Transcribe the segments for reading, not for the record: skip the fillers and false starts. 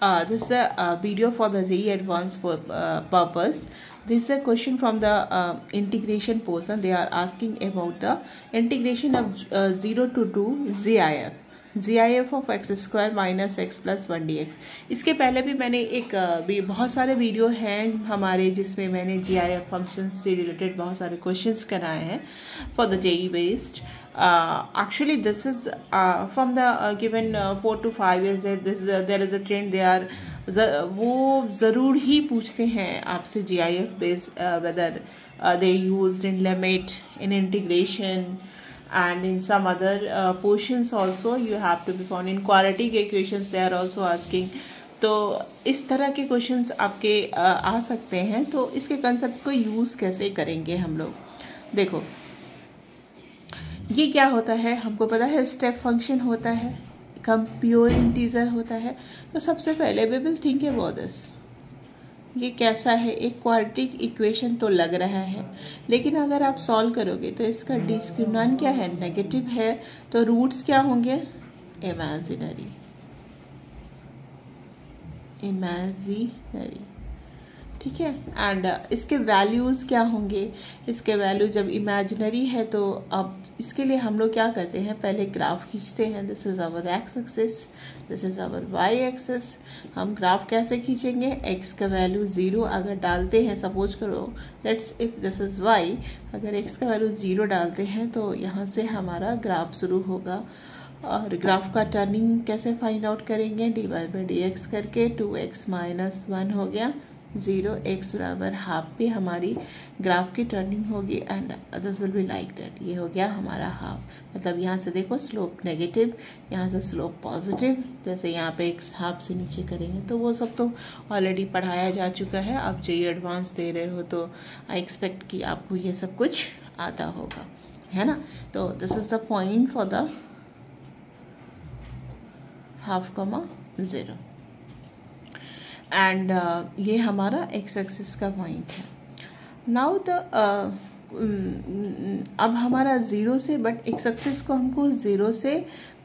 this is a video for the JEE Advanced purpose. This is a question from the integration portion. They are asking about the integration of 0 to 2 GIF of x square minus X plus 1 dx. इसके पहले भी मैंने बहुत सारे video हैं हमारे जिसमें मैंने GIF फंक्शन से रिलेटेड बहुत सारे क्वेश्चंस कराए हैं for the JEE based. Actually this is from the given 4 to 5 years there is a trend. they are वो ज़रूर ही पूछते हैं आपसे GIF based whether they used in limit, in integration and in some other portions also you have to be found in quadratic equations. they are also asking. तो इस तरह के questions आपके आ सकते हैं. तो इसके कंसेप्ट को यूज़ कैसे करेंगे हम लोग. देखो ये क्या होता है हमको पता है. स्टेप फंक्शन होता है, कम प्योर इंटीजर होता है. तो सबसे पहले we will think about this. ये कैसा है, एक क्वाड्रेटिक इक्वेशन तो लग रहा है, लेकिन अगर आप सॉल्व करोगे तो इसका डिस्क्रिमिनेंट क्या है, नेगेटिव है. तो रूट्स क्या होंगे, इमेजिनरी. ठीक है. एंड इसके वैल्यूज़ क्या होंगे, इसके वैल्यू जब इमेजिनरी है तो अब इसके लिए हम लोग क्या करते हैं, पहले ग्राफ खींचते हैं. This is our X axis, this is our Y axis. हम ग्राफ कैसे खींचेंगे, एक्स का वैल्यू 0 अगर डालते हैं, सपोज करो let's if this is why, अगर एक्स का वैल्यू 0 डालते हैं तो यहाँ से हमारा ग्राफ शुरू होगा. और ग्राफ का टर्निंग कैसे फाइंड आउट करेंगे, dy बाई dx करके. 2x माइनस 1 हो गया 0, x बराबर हाफ पे हमारी ग्राफ की टर्निंग होगी. And this will be like that. ये हो गया हमारा हाफ. मतलब यहाँ से देखो स्लोप नेगेटिव, यहाँ से स्लोप पॉजिटिव. जैसे यहाँ पे x हाफ से नीचे करेंगे तो वो सब तो ऑलरेडी पढ़ाया जा चुका है. आप JEE एडवांस दे रहे हो तो आई एक्सपेक्ट कि आपको ये सब कुछ आता होगा, है ना. तो this is the point for the half comma 0. And ये हमारा एक्स एक्सिस का पॉइंट है. नाउ द अब हमारा 0 से, बट एक्स एक्सिस को हमको 0 से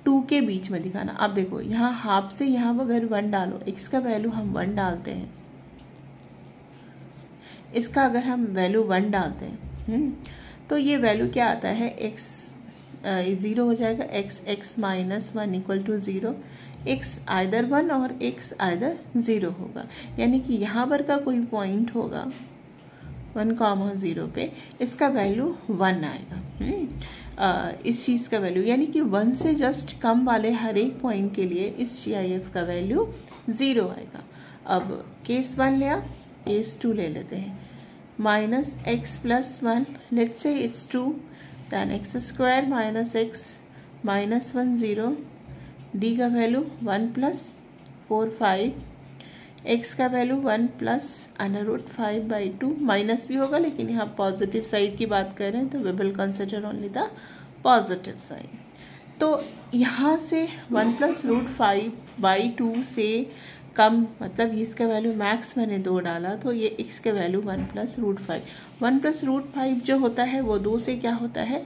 2 के बीच में दिखाना. अब देखो यहाँ हाफ से यहाँ अगर 1 डालो, एक्स का वैल्यू हम 1 डालते हैं, इसका अगर हम वैल्यू 1 डालते हैं तो ये वैल्यू क्या आता है, एक्स 0 हो जाएगा. X minus 1 equal to 0. X either 1 और एक्स आइदर 0 होगा. यानी कि यहाँ पर का कोई पॉइंट होगा 1,0 पे, इसका वैल्यू 1 आएगा. इस चीज़ का वैल्यू यानी कि 1 से जस्ट कम वाले हर एक पॉइंट के लिए इस GIF का वैल्यू 0 आएगा. अब केस 1 लिया, केस 2 ले लेते हैं. Minus X plus 1, let's say it's 2, then X square minus X minus 1 0. D का वैल्यू 1 प्लस 4 5, एक्स का वैल्यू 1 प्लस √5/2. माइनस भी होगा लेकिन यहाँ पॉजिटिव साइड की बात कर रहे हैं तो we will consider only the positive side. तो यहाँ से 1 प्लस √5/2 से कम, मतलब इसका वैल्यू मैक्स मैंने 2 डाला तो ये एक्स का वैल्यू 1 प्लस √5. 1 प्लस √5 जो होता है वो 2 से क्या होता है,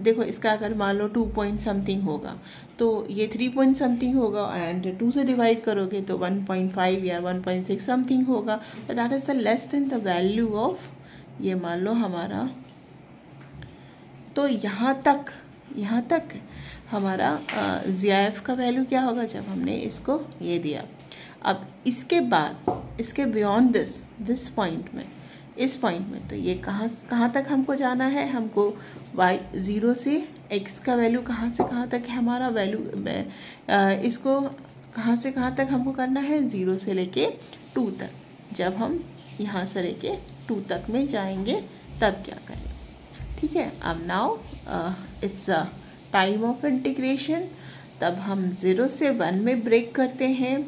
देखो इसका अगर मान लो 2 पॉइंट समथिंग होगा तो ये 3 पॉइंट समथिंग होगा. एंड 2 से डिवाइड करोगे तो 1.5 या 1.6 समथिंग होगा. तो that is the less than the value of, ये मान लो हमारा. तो यहाँ तक हमारा GIF का वैल्यू क्या होगा जब हमने इसको ये दिया. अब इसके बाद, इसके बियॉन्ड दिस पॉइंट में, इस पॉइंट में, तो ये कहाँ तक हमको जाना है, हमको y0 से x का वैल्यू कहाँ से कहाँ तक है हमारा वैल्यू, इसको कहाँ से कहाँ तक हमको करना है, 0 से लेके 2 तक. जब हम यहाँ से लेके 2 तक में जाएंगे तब क्या करें. ठीक है. अब now it's a time of integration. तब हम 0 से 1 में ब्रेक करते हैं.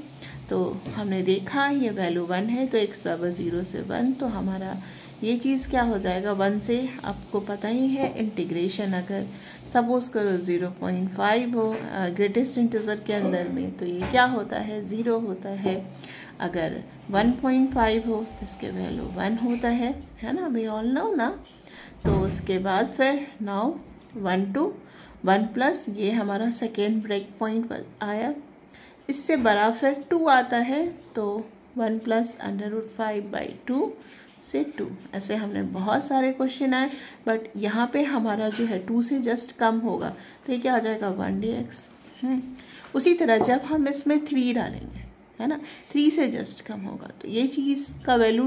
तो हमने देखा ये वैल्यू 1 है तो x बराबर 0 से 1. तो हमारा ये चीज़ क्या हो जाएगा, 1 से आपको पता ही है इंटीग्रेशन अगर सपोज करो 0.5 हो ग्रेटेस्ट इंटीजर के अंदर में तो ये क्या होता है, 0 होता है. अगर 1.5 हो तो इसके वैल्यू 1 होता है ना, वी ऑल नो ना. तो उसके बाद फिर नाउ 1 to 1 प्लस ये हमारा सेकेंड ब्रेक पॉइंट आया. इससे बड़ा फिर 2 आता है, तो 1 प्लस √5/2 से 2। ऐसे हमने बहुत सारे क्वेश्चन आए, बट यहाँ पे हमारा जो है 2 से जस्ट कम होगा, तो ये क्या आ जाएगा 1dx। उसी तरह जब हम इसमें 3 डालेंगे, है ना, 3 से जस्ट कम होगा, तो ये चीज़ का वैल्यू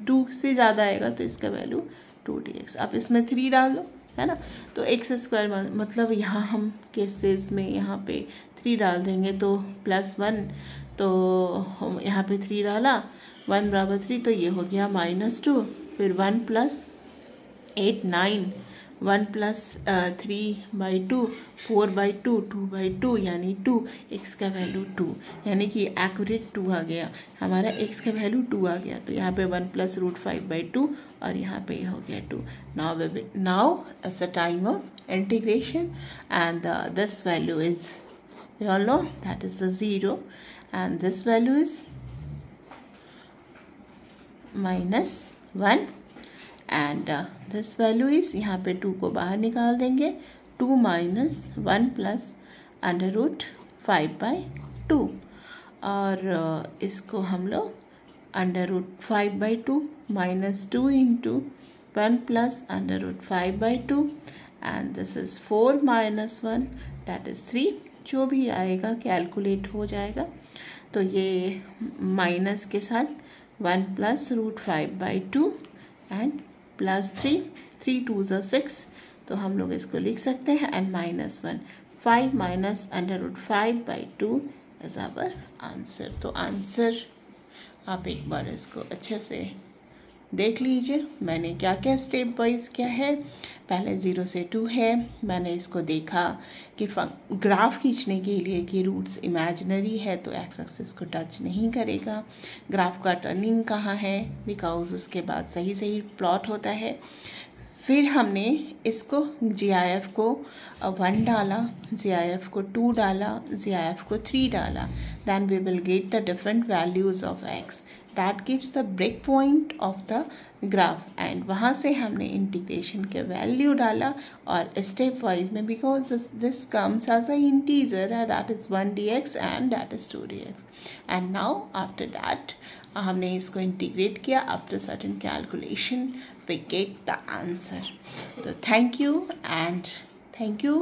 2 से ज़्यादा आएगा, तो इसका वैल्यू 2dx। आप इसमें 3 डाल दो, है ना, तो x², मतलब यहाँ हम केसेस में यहाँ पे 3 डाल देंगे तो +1, तो हम यहाँ पे 3 डाला, 1 बराबर 3, तो ये हो गया -2, फिर 1 + 8 9, 1 + 3/2 4/2 2/2 यानी 2, x का वैल्यू 2, यानी कि एक्यूरेट 2 आ गया हमारा, x का वैल्यू 2 आ गया, तो यहाँ पे 1 + √5/2 और यहाँ पे हो गया 2। Now it's a time of integration and this value is, we all know that is the 0 and this value is -1 and this value is, यहाँ पे 2 को बाहर निकाल देंगे, 2 - 1 + √5/2 और इसको हम लोग √5/2 -2 × 1 + √5/2 and this is 4 - 1 that is 3, जो भी आएगा कैलकुलेट हो जाएगा। तो ये माइनस के साथ 1 + √5/2 एंड +3, 3 × 2 = 6, तो हम लोग इसको लिख सकते हैं, एंड -1, 5 - √5/2 इज आवर आंसर। तो आंसर आप एक बार इसको अच्छे से देख लीजिए, मैंने क्या क्या स्टेप वाइज क्या है। पहले 0 से 2 है, मैंने इसको देखा कि ग्राफ खींचने के लिए कि रूट्स इमेजिनरी है तो एक्स एक्सिस को टच नहीं करेगा। ग्राफ का टर्निंग कहाँ है, बिकॉज उसके बाद सही सही प्लॉट होता है। फिर हमने इसको GIF को 1 डाला, GIF को 2 डाला, GIF को 3 डाला, then we will get the different values of x that gives the break point of the graph, and वहाँ से हमने इंटीग्रेशन के वैल्यू डाला और स्टेप वाइज में, because this comes as a integer that is 1dx and that is 2dx, and now after that हमने इसको integrate किया, after certain calculation we get the answer. So thank you and thank you